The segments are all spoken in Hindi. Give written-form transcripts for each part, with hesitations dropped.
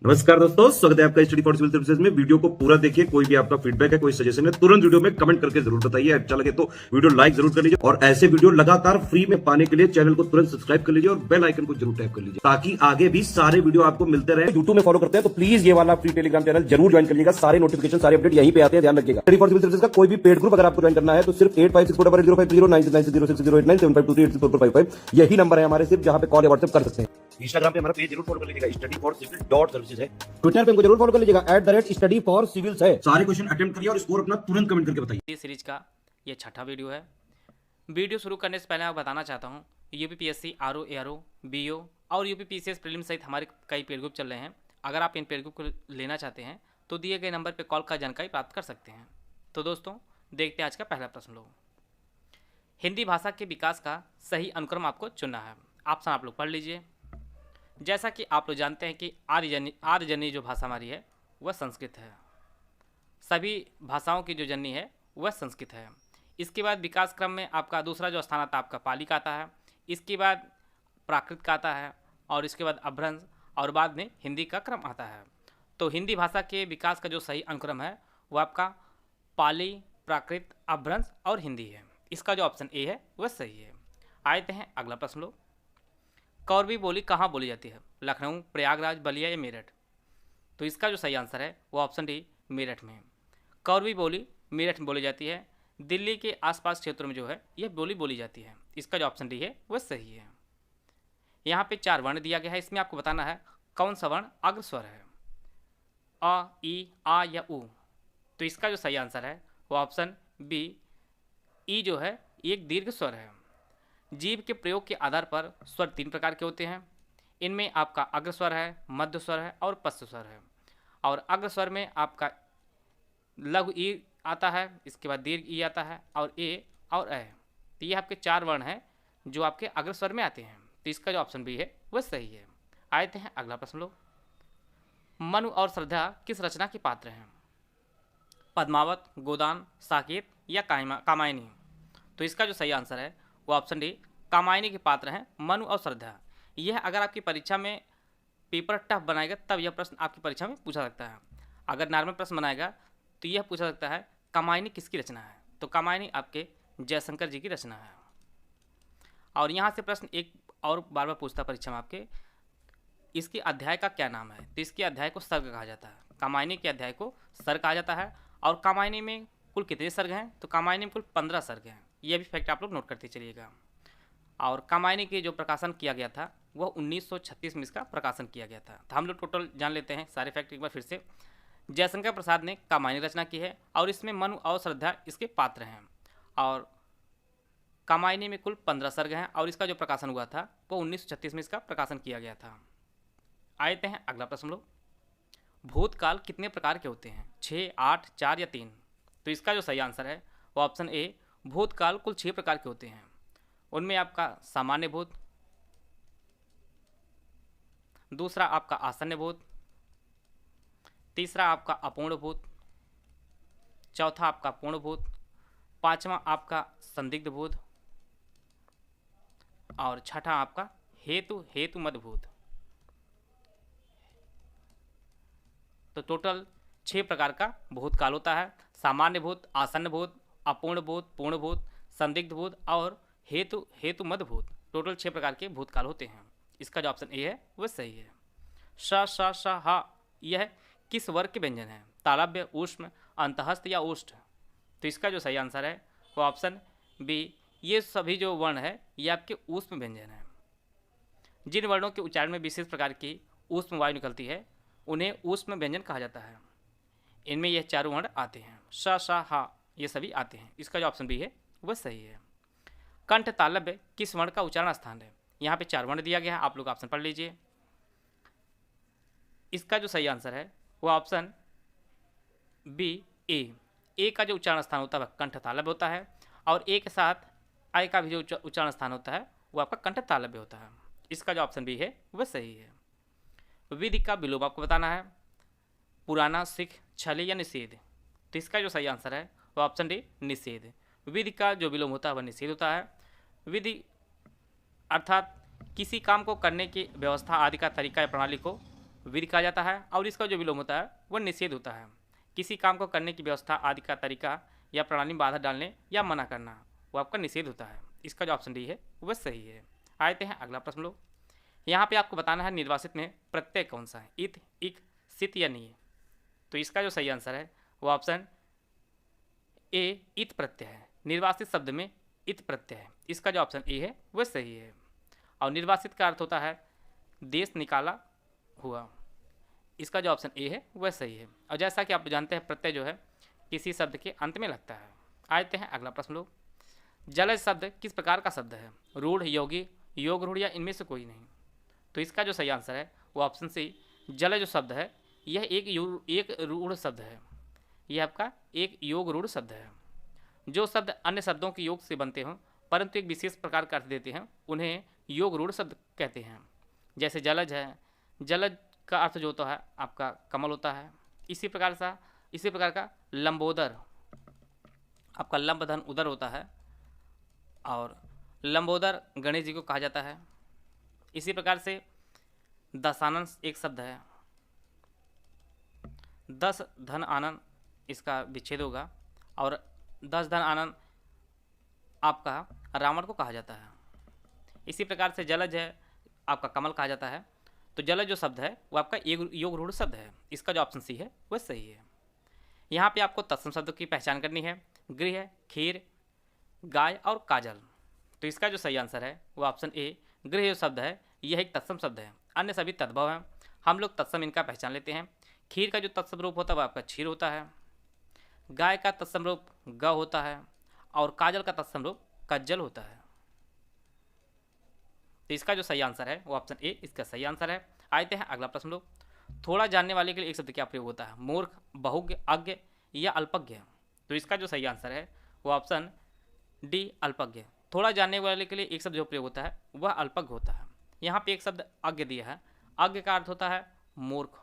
नमस्कार दोस्तों, स्वागत है आपका स्टडी फॉर सिविल सर्विसेज में। वीडियो को पूरा देखिए। कोई भी आपका फीडबैक है, कोई सजेशन है, तुरंत वीडियो में कमेंट करके जरूर बताइए। अच्छा लगे तो वीडियो लाइक जरूर कर लीजिए और ऐसे वीडियो लगातार फ्री में पाने के लिए चैनल को तुरंत सब्सक्राइब कर लीजिए और बेल आइकन को जरूर टैप कर लीजिए ताकि आगे भी सारे वीडियो आपको मिलते रहे। यूट्यूब में फॉलो करते हैं तो प्लीज ये वाला फ्री टेलीग्राम चैनल जरूर ज्वाइन कर लीजिएगा। सारे नोटिफिकेशन, सारे अपडेट यहीं पे आते हैं, ध्यान रखिएगा। स्टडी फॉर सिविल सर्विसेज का कोई भी पेड ग्रुप अगर आपको ज्वाइन करना है तो सिर्फ 8564809690608975238055 यही नंबर है हमारे, सिर्फ जहां पे कॉल या व्हाट्सएप कर सकते हैं। इंस्टाग्राम पे हमारा पेज जरूर फॉलो कर लीजिएगा, study for civil dot services है। ट्विटर पे हमको जरूर फॉलो कर लीजिएगा, @study for civils है। सारे क्वेश्चन अटेम्प्ट करिए और स्कोर अपना तुरंत कमेंट करके बताइए। इस सीरीज का ये छठा वीडियो है। वीडियो शुरू करने से पहले मैं बताना चाहता हूँ, यूपीपीएससी, आरओ, एआरओ, बीओ और यूपीपीसीएस प्रीलिम्स सहित हमारे कई पेड ग्रुप चल रहे हैं। अगर आप इन पेड ग्रुप को लेना चाहते हैं तो दिए गए नंबर पर कॉल कर जानकारी प्राप्त कर सकते हैं। तो दोस्तों, देखते हैं आज का पहला प्रश्न लोग। हिंदी भाषा के विकास का सही अनुक्रम आपको चुनना है। ऑप्शन आप लोग पढ़ लीजिए। जैसा कि आप लोग जानते हैं कि आर्य जननी जो भाषा हमारी है वह संस्कृत है। सभी भाषाओं की जो जननी है वह संस्कृत है। इसके बाद विकास क्रम में आपका दूसरा जो स्थान आता है आपका पाली का आता है। इसके बाद प्राकृत का आता है और इसके बाद अभ्रंश और बाद में हिंदी का क्रम आता है। तो हिंदी भाषा के विकास का जो सही अनुक्रम है वो आपका पाली, प्राकृत, अभ्रंश और हिंदी है। इसका जो ऑप्शन ए है वह सही है। आते हैं अगला प्रश्न लो। कौरवी बोली कहाँ बोली जाती है? लखनऊ, प्रयागराज, बलिया या मेरठ? तो इसका जो सही आंसर है वो ऑप्शन डी, मेरठ में। कौरवी बोली मेरठ में बोली जाती है। दिल्ली के आसपास क्षेत्रों में जो है यह बोली बोली जाती है। इसका जो ऑप्शन डी है वह सही है। यहाँ पे 4 वर्ण दिया गया है, इसमें आपको बताना है कौन सा वर्ण अग्रस्वर है, अ, ई, आ या उ। तो इसका जो सही आंसर है वो ऑप्शन बी, ई जो है एक दीर्घ स्वर है। जीव के प्रयोग के आधार पर स्वर 3 प्रकार के होते हैं। इनमें आपका अग्रस्वर है, मध्य स्वर है और पश्च स्वर है। और अग्रस्वर में आपका लघु ई आता है, इसके बाद दीर्घ ई आता है और ए और अ। तो ये आपके 4 वर्ण हैं जो आपके अग्रस्वर में आते हैं। तो इसका जो ऑप्शन बी है वह सही है। आते हैं अगला प्रश्न लोग। मनु और श्रद्धा किस रचना के पात्र हैं? पद्मावत, गोदान, साकेत या कामायनी? तो इसका जो सही आंसर है वो ऑप्शन डी, कामायनी के पात्र हैं मनु और श्रद्धा। यह अगर आपकी परीक्षा में पेपर टफ बनाएगा तब यह प्रश्न आपकी परीक्षा में पूछा सकता है। अगर नॉर्मल प्रश्न बनाएगा तो यह पूछा सकता है कामायनी किसकी रचना है? तो कामायनी आपके जयशंकर जी की रचना है। और यहाँ से प्रश्न एक और बार बार पूछता परीक्षा में आपके, इसके अध्याय का क्या नाम है? तो इसके अध्याय को सर्ग कहा जाता है। कामायनी के अध्याय को सर्ग कहा जाता है। और कामायनी में कुल कितने सर्ग हैं? तो कामायनी में कुल 15 सर्ग हैं। यह भी फैक्ट आप लोग नोट करते चलिएगा। और कामायनी के जो प्रकाशन किया गया था वह 1936 में इसका प्रकाशन किया गया था। तो हम लोग टोटल जान लेते हैं सारे फैक्ट एक बार फिर से। जयशंकर प्रसाद ने कामायनी रचना की है और इसमें मनु और श्रद्धा इसके पात्र हैं। और कामायनी में कुल 15 सर्ग हैं और इसका जो प्रकाशन हुआ था वो 1936 में इसका प्रकाशन किया गया था। आते हैं अगला प्रश्न लोग। भूतकाल कितने प्रकार के होते हैं? 6, 8, 4 या 3? तो इसका जो सही आंसर है वो ऑप्शन ए, भूतकाल कुल 6 प्रकार के होते हैं। उनमें आपका सामान्य भूत, दूसरा आपका आसन्न भूत, तीसरा आपका अपूर्ण भूत, चौथा आपका पूर्ण भूत, पांचवा आपका संदिग्ध भूत और छठा आपका हेतु मद भूत। तो टोटल 6 प्रकार का भूतकाल होता है। सामान्य भूत, आसन्न भूत, अपूर्ण भूत, पूर्ण भूत, संदिग्ध भूत और हेतु मद भूत। टोटल 6 प्रकार के भूतकाल होते हैं। इसका जो ऑप्शन ए है वह सही है। श हा यह किस वर्ग के व्यंजन है? तालव्य, ऊष्म, अंतहस्थ या ओष्ठ? तो इसका जो सही आंसर है वो ऑप्शन बी, ये सभी जो वर्ण है ये आपके ऊष्म व्यंजन है। जिन वर्णों के उच्चारण में विशेष प्रकार की ऊष्म वायु निकलती है उन्हें ऊष्म व्यंजन कहा जाता है। इनमें यह 4 वर्ण आते हैं, श हा ये सभी आते हैं। इसका जो ऑप्शन बी है वह सही है। कंठ तालव्य किस वर्ण का उच्चारण स्थान है? यहाँ पे 4 वर्ण दिया गया है, आप लोग ऑप्शन पढ़ लीजिए। इसका जो सही आंसर है वो ऑप्शन बी, ए का जो उच्चारण स्थान होता है वह कंठ तालव्य होता है और ए के साथ आय का भी जो उच्चारण स्थान होता है वो आपका कंठ तालव्य होता है। इसका जो ऑप्शन बी है वह सही है। विधि का विलोम आपको बताना है, पुराना, सिख, छली या निषेध? तो इसका जो सही आंसर है वो ऑप्शन डी, निषेध। विधि का जो विलोम होता है वह निषेध होता है। विधि अर्थात किसी काम को करने की व्यवस्था आदि का तरीका या प्रणाली को विधि कहा जाता है और इसका जो विलोम होता है वह निषेध होता है। किसी काम को करने की व्यवस्था आदि का तरीका या प्रणाली में बाधा डालने या मना करना वो आपका निषेध होता है। इसका जो ऑप्शन डी है वह सही है। आते हैं अगला प्रश्न लोग। यहाँ पे आपको बताना है निर्वासित में प्रत्यय कौन सा है, इत, इक, सित या नहीं। तो इसका जो सही आंसर है वो ऑप्शन ए इत प्रत्यय है। निर्वासित शब्द में इत प्रत्यय है। इसका जो ऑप्शन ए है वह सही है। और निर्वासित का अर्थ होता है देश निकाला हुआ। इसका जो ऑप्शन ए है वह सही है। और जैसा कि आप जानते हैं प्रत्यय जो है किसी शब्द के अंत में लगता है। आते हैं अगला प्रश्न लोग। जलज शब्द किस प्रकार का शब्द है, रूढ़, योगी, योग रूढ़ या इनमें से कोई नहीं। तो इसका जो सही आंसर है वो ऑप्शन सी जलज जो शब्द है यह एक रूढ़ शब्द है। यह आपका एक योग रूढ़ शब्द है। जो शब्द अन्य शब्दों के योग से बनते हों परंतु एक विशेष प्रकार का अर्थ देते हैं उन्हें योग रूढ़ शब्द कहते हैं। जैसे जलज है, जलज का अर्थ जो होता है आपका कमल होता है। इसी प्रकार का लंबोदर आपका लंब धन उदर होता है और लंबोदर गणेश जी को कहा जाता है। इसी प्रकार से दशानन एक शब्द है, दस धन आनंद इसका विच्छेद होगा और दस धन आनंद आपका रावण को कहा जाता है। इसी प्रकार से जलज है आपका कमल कहा जाता है। तो जलज जो शब्द है वो आपका योग रूढ़ शब्द है। इसका जो ऑप्शन सी है वह सही है। यहाँ पे आपको तत्सम शब्द की पहचान करनी है, गृह, खीर, गाय और काजल। तो इसका जो सही आंसर है वो ऑप्शन ए गृह जो शब्द है यह एक तत्सम शब्द है। अन्य सभी तद्भव हैं, हम लोग तत्सम इनका पहचान लेते हैं। खीर का जो तत्सम रूप होता है वह आपका क्षीर होता है। गाय का तत्सम रूप ग होता है और काजल का तत्सम रूप कज्जल होता है। तो इसका जो सही आंसर है वो ऑप्शन ए इसका सही आंसर है। आते हैं अगला प्रश्न लोग। थोड़ा जानने वाले के लिए एक शब्द क्या प्रयोग होता है, मूर्ख, बहुज्ञ, अज्ञ या अल्पज्ञ। तो इसका जो सही आंसर है वो ऑप्शन डी अल्पज्ञ। थोड़ा जानने वाले के लिए एक शब्द जो प्रयोग होता है वह अल्पज्ञ होता है। यहाँ पे एक शब्द अज्ञ दिया है, अज्ञ का अर्थ होता है मूर्ख।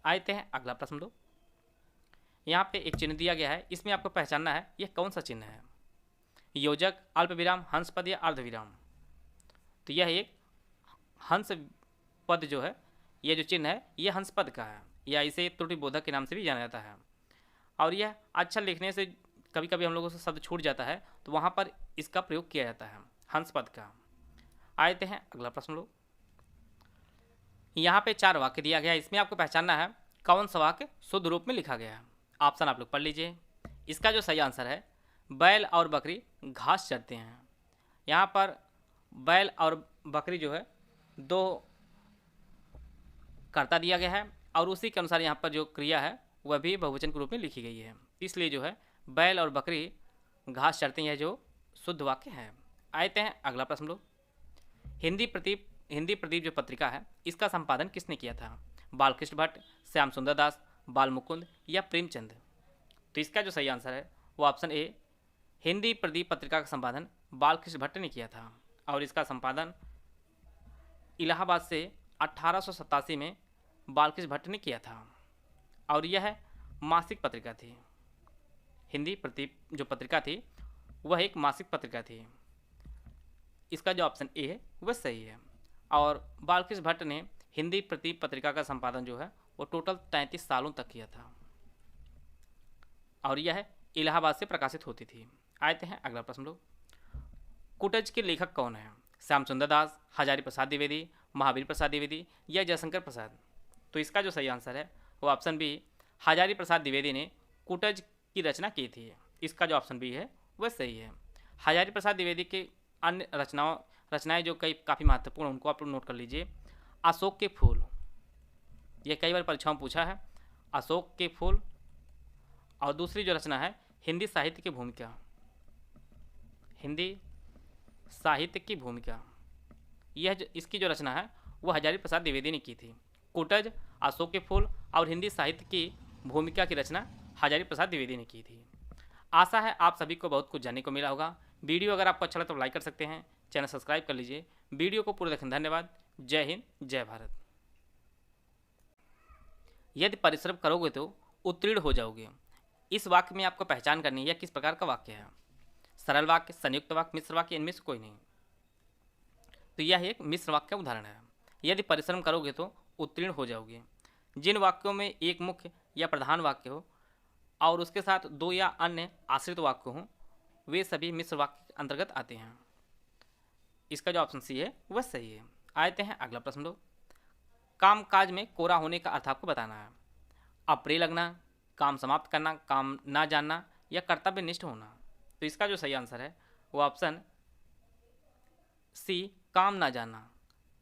आते हैं अगला प्रश्न लोग। यहाँ पे एक चिन्ह दिया गया है, इसमें आपको पहचानना है यह कौन सा चिन्ह है, योजक, अल्प विराम, हंस पद या अर्ध विराम। तो यह एक हंस पद जो है यह जो चिन्ह है यह हंस पद का है या इसे त्रुटि बोधक के नाम से भी जाना जाता है। और यह अच्छा लिखने से कभी कभी हम लोगों से शब्द छूट जाता है तो वहाँ पर इसका प्रयोग किया जाता है हंस पद का। आते हैं अगला प्रश्न लोग। यहाँ पे 4 वाक्य दिया गया है, इसमें आपको पहचानना है कौन सा वाक्य शुद्ध रूप में लिखा गया है। ऑप्शन आप लोग पढ़ लीजिए। इसका जो सही आंसर है बैल और बकरी घास चरते हैं। यहाँ पर बैल और बकरी जो है 2 कर्ता दिया गया है और उसी के अनुसार यहाँ पर जो क्रिया है वह भी बहुवचन के रूप में लिखी गई है। इसलिए जो है बैल और बकरी घास चरते हैं जो शुद्ध वाक्य है। आते हैं अगला प्रश्न लोग। हिंदी प्रदीप जो पत्रिका है इसका संपादन किसने किया था, बालकृष्ण भट्ट, श्याम सुंदर दास, बाल मुकुंद या प्रेमचंद। तो इसका जो सही आंसर है वो ऑप्शन ए हिंदी प्रदीप पत्रिका का संपादन बालकृष्ण भट्ट ने किया था और इसका संपादन इलाहाबाद से 1887 में बालकृष्ण भट्ट ने किया था और यह मासिक पत्रिका थी। हिंदी प्रदीप जो पत्रिका थी वह एक मासिक पत्रिका थी। इसका जो ऑप्शन ए है वह सही है। और बालकृष्ण भट्ट ने हिंदी प्रदीप पत्रिका का संपादन जो है वो टोटल 33 सालों तक किया था और यह इलाहाबाद से प्रकाशित होती थी। आते हैं अगला प्रश्न लोग। कुटज के लेखक कौन है, श्याम सुंदर दास, हजारी प्रसाद द्विवेदी, महावीर प्रसाद द्विवेदी या जयशंकर प्रसाद। तो इसका जो सही आंसर है वो ऑप्शन बी हजारी प्रसाद द्विवेदी ने कुटज की रचना की थी। इसका जो ऑप्शन बी है वह सही है। हजारी प्रसाद द्विवेदी के अन्य रचनाएं जो काफ़ी महत्वपूर्ण उनको आप नोट कर लीजिए। अशोक के फूल, ये कई बार परीक्षाओं में पूछा है, अशोक के फूल। और दूसरी जो रचना है हिंदी साहित्य की भूमिका, हिंदी साहित्य की भूमिका, इसकी जो रचना है वो हजारी प्रसाद द्विवेदी ने की थी। कुटज, अशोक के फूल और हिंदी साहित्य की भूमिका की रचना हजारी प्रसाद द्विवेदी ने की थी। आशा है आप सभी को बहुत कुछ जानने को मिला होगा। वीडियो अगर आपको अच्छा लगे तो लाइक कर सकते हैं, चैनल सब्सक्राइब कर लीजिए। वीडियो को पूरा देखने धन्यवाद। जय हिंद, जय भारत। यदि परिश्रम करोगे तो उत्तीर्ण हो जाओगे। इस वाक्य में आपको पहचान करनी है यह किस प्रकार का वाक्य है, सरल वाक्य, संयुक्त वाक्य, मिश्र वाक्य, इनमें से कोई नहीं। तो यह एक मिश्र वाक्य का उदाहरण है। यदि परिश्रम करोगे तो उत्तीर्ण हो जाओगे। जिन वाक्यों में एक मुख्य या प्रधान वाक्य हो और उसके साथ दो या अन्य आश्रित वाक्य हों, वे सभी मिश्र वाक्य के अंतर्गत आते हैं। इसका जो ऑप्शन सी है वह सही है। आते हैं अगला प्रश्न लोग। काम काज में कोरा होने का अर्थ आपको बताना है। अप्रिय लगना, काम समाप्त करना, काम ना जानना या कर्तव्यनिष्ठ होना। तो इसका जो सही आंसर है वो ऑप्शन सी, काम ना जानना।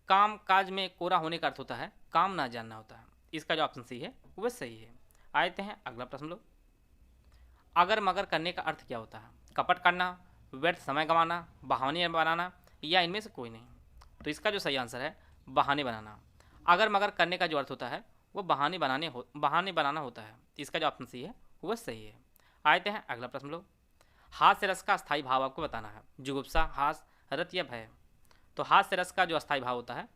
काम काज में कोरा होने का अर्थ होता है काम ना जानना होता है। इसका जो ऑप्शन सी है वह सही है। आते हैं अगला प्रश्न लोग। अगर मगर करने का अर्थ क्या होता है? कपट करना, व्यर्थ समय गंवाना, बहाने बनाना या इनमें से कोई नहीं। तो इसका जो सही आंसर है बहाने बनाना। अगर मगर करने का जो अर्थ होता है वो बहाने बनाना होता है। इसका जो ऑप्शन सी है वह सही है। आते हैं अगला प्रश्न लोग। हास्य रस का स्थायी भाव आपको बताना है। जुगुप्सा, हास, रत या भय। तो हास्य रस का जो स्थायी भाव होता है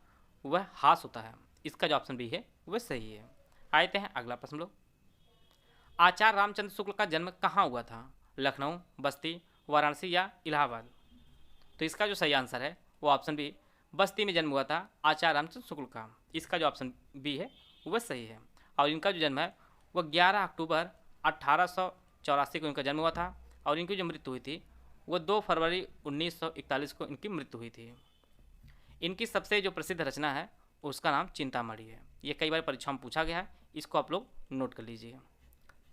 वह हास होता है। इसका जो ऑप्शन बी है वह सही है। आते हैं अगला प्रश्न लोग। आचार्य रामचंद्र शुक्ल का जन्म कहाँ हुआ था? लखनऊ, बस्ती, वाराणसी या इलाहाबाद। तो इसका जो सही आंसर है वो ऑप्शन बी, बस्ती में जन्म हुआ था आचार्य रामचंद्र शुक्ल का। इसका जो ऑप्शन बी है वह सही है। और इनका जो जन्म है वह 11 अक्टूबर 1884 को इनका जन्म हुआ था और इनकी जो मृत्यु हुई थी वो 2 फरवरी 1941 को इनकी मृत्यु हुई थी। इनकी सबसे जो प्रसिद्ध रचना है उसका नाम चिंतामणि है। ये कई बार परीक्षा में पूछा गया है, इसको आप लोग नोट कर लीजिए।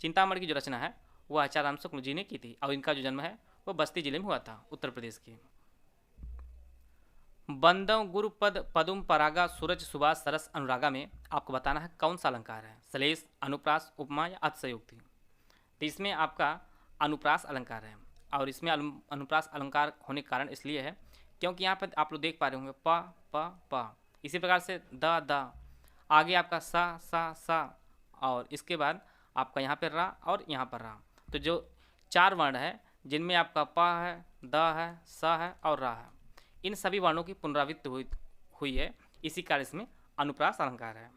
चिंतामणि की जो रचना है वो आचार्य राम शुक्ल जी ने की थी और इनका जो जन्म है वो बस्ती जिले में हुआ था, उत्तर प्रदेश के। बंदव गुरु पद पदुम परागा सूरज सुभाष सरस अनुरागा में आपको बताना है कौन सा अलंकार है? श्लेष, अनुप्रास, उपमा या अतिशयोक्ति। तो इसमें आपका अनुप्रास अलंकार है और इसमें अनुप्रास अलंकार होने के कारण इसलिए है क्योंकि यहाँ पर आप लोग देख पा रहे होंगे प प प, इसी प्रकार से द, आगे आपका सा और इसके बाद आपका यहाँ पर रा और यहाँ पर रा। तो जो 4 वर्ण है जिनमें आपका प है, द है, स है और रा है, इन सभी वर्णों की पुनरावृत्ति हुई है, इसी कारण इसमें अनुप्रास अलंकार है।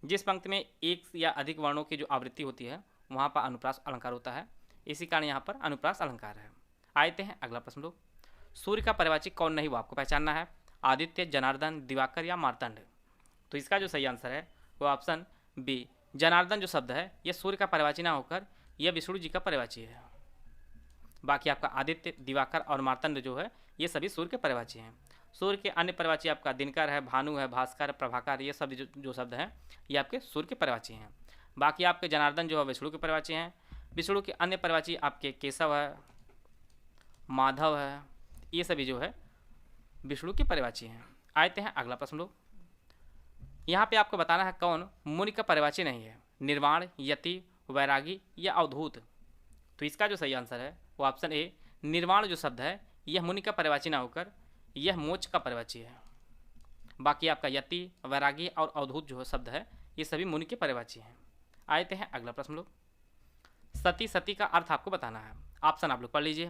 जिस पंक्ति में एक या अधिक वर्णों की जो आवृत्ति होती है वहाँ पर अनुप्रास अलंकार होता है, इसी कारण यहाँ पर अनुप्रास अलंकार है। आते हैं अगला प्रश्न लोग। सूर्य का परिवाची कौन नहीं वो आपको पहचानना है। आदित्य, जनार्दन, दिवाकर या मार्तंड। तो इसका जो सही आंसर है वो ऑप्शन बी, जनार्दन जो शब्द है यह सूर्य का परिवाची ना होकर यह विष्णु जी का परिवाची है। बाकी आपका आदित्य, दिवाकर और मार्तंड जो है ये सभी सूर्य के परिवाची हैं। सूर्य के अन्य परिवाची आपका दिनकर है, भानु है, भास्कर, प्रभाकर, ये सब जो शब्द हैं ये आपके सूर्य के परिवाची हैं। बाकी आपके जनार्दन जो है विष्णु के परिवाची हैं। विष्णु के अन्य परिवाची आपके केशव है, माधव है, ये सभी जो है विष्णु के परिवाची हैं। आते हैं अगला प्रश्न लोग। यहाँ पे आपको बताना है कौन मुनि का परिवाची नहीं है। निर्वाण, यति, वैरागी या अवधूत। तो इसका जो सही आंसर है वो ऑप्शन ए, निर्वाण जो शब्द है यह मुनि का परिवाची ना होकर यह मोक्ष का परिवाची है। बाकी आपका यति, वैरागी और अवधूत जो शब्द है ये सभी मुनि के परिवाची हैं। आते हैं अगला प्रश्न लोग। सती, सती का अर्थ आपको बताना है। ऑप्शन आप लोग पढ़ लीजिए।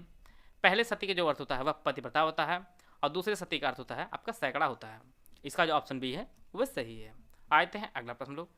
पहले सती का जो अर्थ होता है वह पतिव्रता होता है और दूसरे सती का अर्थ होता है आपका सैकड़ा होता है। इसका जो ऑप्शन बी है वह सही है। आते हैं अगला प्रश्न लोग।